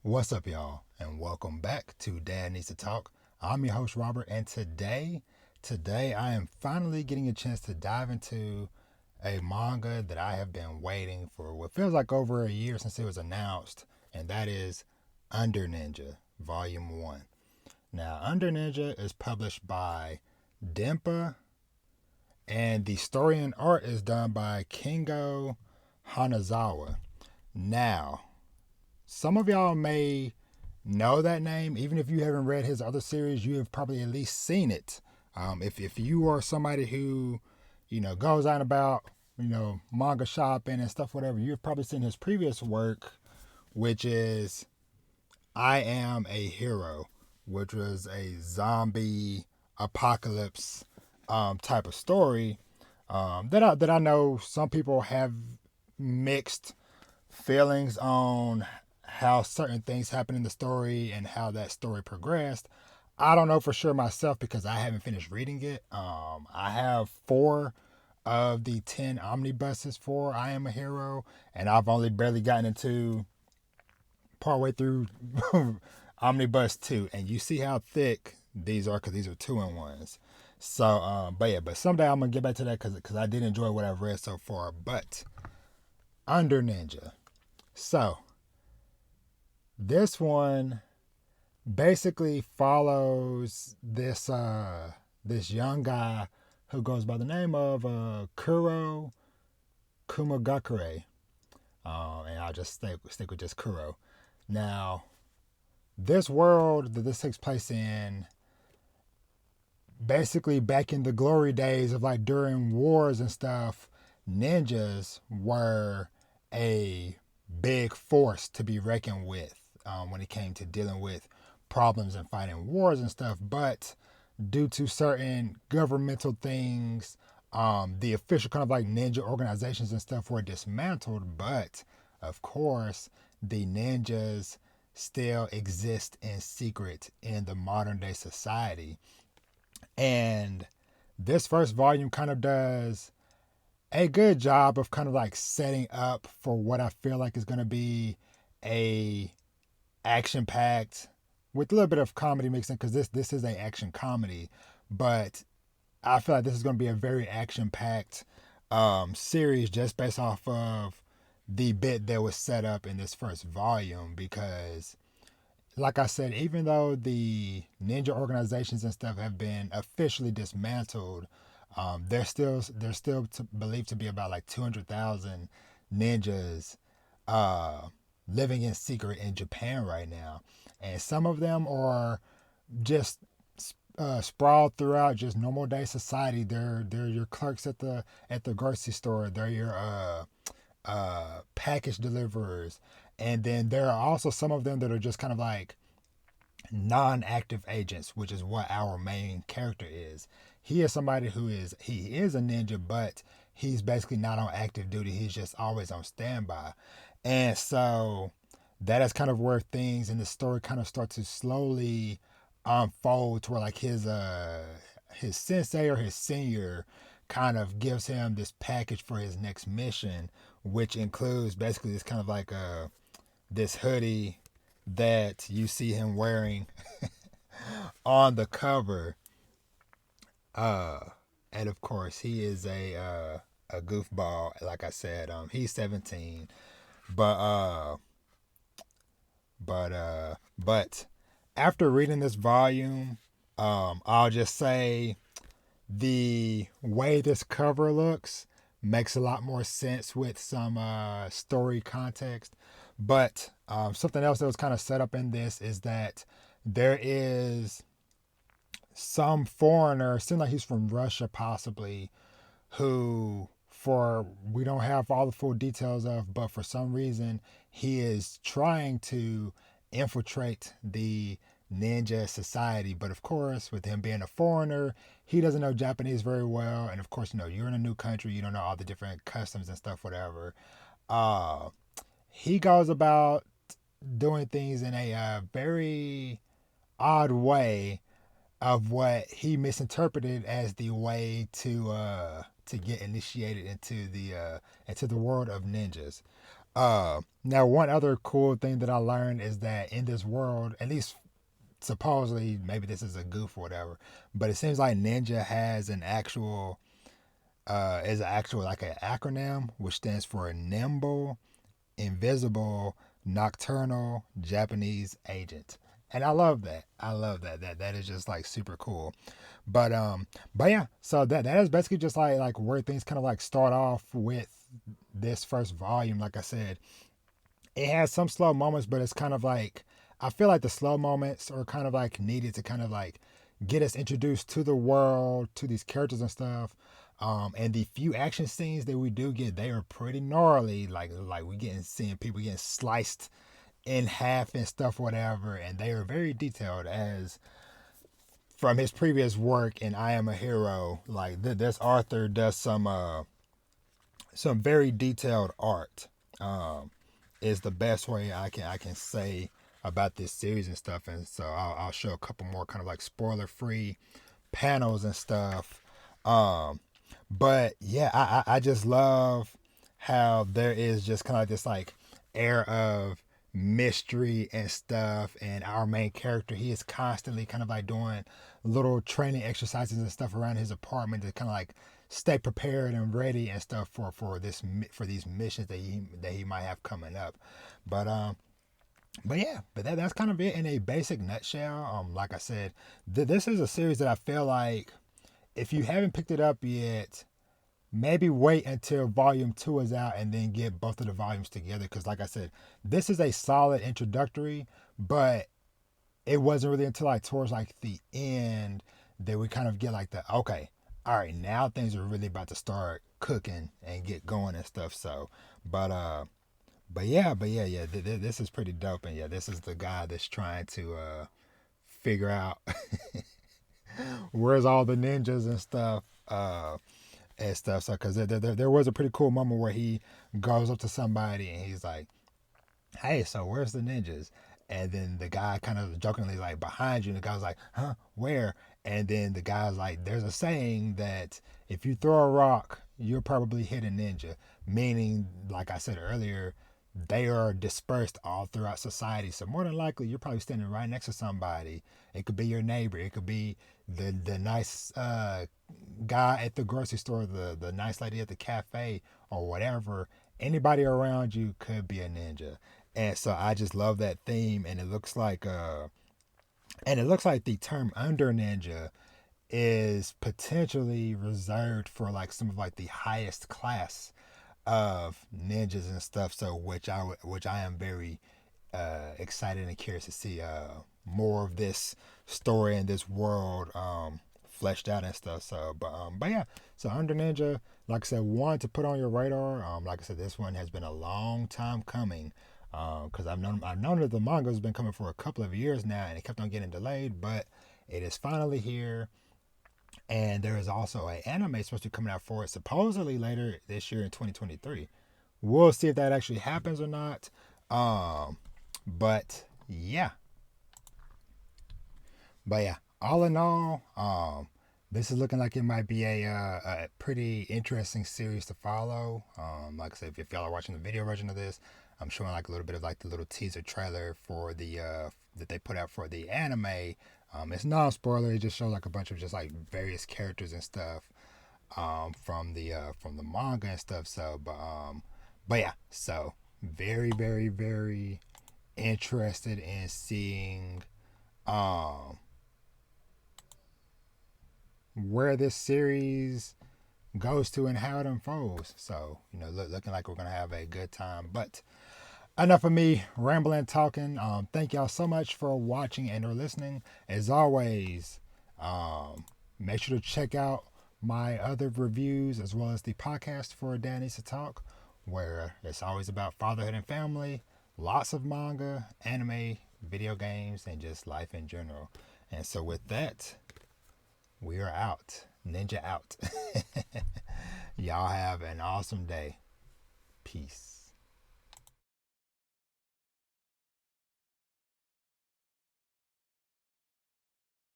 What's up, y'all, and welcome back to Dad Needs to Talk. I'm your host, Robert, and today I am finally getting a chance to dive into a manga that I have been waiting for what feels like over a year since it was announced, and that is Under Ninja, Volume 1. Now, Under Ninja is published by Denpa, and the story and art is done by Kengo Hanazawa. Now, some of y'all may know that name. Even if you haven't read his other series, you have probably at least seen it. If you are somebody who, goes on about, manga shopping and stuff, whatever, you've probably seen his previous work, which is I Am a Hero, which was a zombie apocalypse type of story that I know some people have mixed feelings on how certain things happen in the story and how that story progressed. I don't know for sure myself because I haven't finished reading it. I have 4 of the 10 omnibuses for I Am a Hero, and I've only barely gotten into partway through omnibus 2. And you see how thick these are because these are 2-in-1s. So, but someday I'm gonna get back to that because I did enjoy what I've read so far. But Under Ninja. So this one basically follows this young guy who goes by the name of Kuro Kumagakure, and I'll just stick with just Kuro. Now, this world that this takes place in, basically back in the glory days of like during wars and stuff, ninjas were a big force to be reckoned with when it came to dealing with problems and fighting wars and stuff. But due to certain governmental things, the official kind of like ninja organizations and stuff were dismantled. But of course, the ninjas still exist in secret in the modern day society. And this first volume kind of does a good job of kind of like setting up for what I feel like is going to be a action packed with a little bit of comedy mixed in because this is a action comedy, but I feel like this is going to be a very action packed series just based off of the bit that was set up in this first volume because like I said, even though the ninja organizations and stuff have been officially dismantled, they're still believed to be about like 200,000 ninjas uh, living in secret in Japan right now, and some of them are just sprawled throughout just normal day society. They're your clerks at the grocery store. They're your package deliverers, and then there are also some of them that are just kind of like non-active agents, which is what our main character is. He is somebody he is a ninja, but he's basically not on active duty. He's just always on standby, and so that is kind of where things in the story kind of start to slowly unfold to where like his sensei or his senior kind of gives him this package for his next mission, which includes basically this kind of like this hoodie that you see him wearing on the cover. Uh, and of course, he is a goofball. Like I said, he's 17, but but after reading this volume, I'll just say the way this cover looks makes a lot more sense with some story context. But something else that was kind of set up in this is that there is some foreigner, seems like he's from Russia possibly, who for we don't have all the full details of, but for some reason he is trying to infiltrate the ninja society. But of course, with him being a foreigner, he doesn't know Japanese very well, and of course, you're in a new country, you don't know all the different customs and stuff, whatever. Uh, he goes about doing things in a very odd way of what he misinterpreted as the way to get initiated into the world of ninjas. Now, one other cool thing that I learned is that in this world, at least supposedly, maybe this is a goof or whatever, but it seems like ninja has an actual is an actual like an acronym which stands for nimble, invisible, nocturnal Japanese agent. And I love that. I love that. That is just like super cool. But yeah, so that is basically just like where things kind of like start off with this first volume. Like I said, it has some slow moments, but it's kind of like I feel like the slow moments are kind of like needed to kind of like get us introduced to the world, to these characters and stuff. And the few action scenes that we do get, they are pretty gnarly. Like we getting seeing people getting sliced in half and stuff, whatever. And they are very detailed as from his previous work in I Am a Hero. Like this author does some very detailed art. Is the best way I can say about this series and stuff. And so I'll show a couple more kind of like spoiler free panels and stuff. But yeah, I just love how there is just kind of like this like air of mystery and stuff. And our main character, he is constantly kind of like doing little training exercises and stuff around his apartment to kind of like stay prepared and ready and stuff for these missions that he might have coming up. But yeah, that's kind of it in a basic nutshell. Like I said, this is a series that I feel like if you haven't picked it up yet, maybe wait until volume 2 is out and then get both of the volumes together. Because like I said, this is a solid introductory, but it wasn't really until like towards like the end that we kind of get like the okay, all right, now things are really about to start cooking and get going and stuff. So, but yeah, this is pretty dope. And yeah, this is the guy that's trying to figure out where's all the ninjas and stuff. So because there was a pretty cool moment where he goes up to somebody and he's like, hey, so where's the ninjas? And then the guy kind of jokingly like behind you, and the guy's like, huh, where? And then the guy's like, there's a saying that if you throw a rock, you'll probably hit a ninja. Meaning, like I said earlier, they are dispersed all throughout society. So more than likely, you're probably standing right next to somebody. It could be your neighbor. It could be the nice guy at the grocery store, the nice lady at the cafe, or whatever. Anybody around you could be a ninja. And so I just love that theme, and it looks like the term under ninja is potentially reserved for like some of like the highest class of ninjas and stuff. So which I am very excited and curious to see more of this story and this world fleshed out and stuff. So but yeah, so under ninja, like I said, one to put on your radar. Like I said, this one has been a long time coming. Because I've known that the manga has been coming for a couple of years now, and it kept on getting delayed, but it is finally here. And there is also an anime supposed to be coming out for it supposedly later this year in 2023. We'll see if that actually happens or not. But yeah, all in all, this is looking like it might be a pretty interesting series to follow. Like I said, if y'all are watching the video version of this, I'm showing like a little bit of like the little teaser trailer for the that they put out for the anime. It's non spoiler. It just shows like a bunch of just like various characters and stuff from the manga and stuff. So, but yeah, so very very very interested in seeing um where this series goes to and how it unfolds. So, looking like we're going to have a good time. But enough of me rambling, talking. Thank y'all so much for watching and or listening. As always, make sure to check out my other reviews as well as the podcast for Dad Needs to Talk, where it's always about fatherhood and family, lots of manga, anime, video games, and just life in general. And so with that, we are out. Ninja out. Y'all have an awesome day. Peace.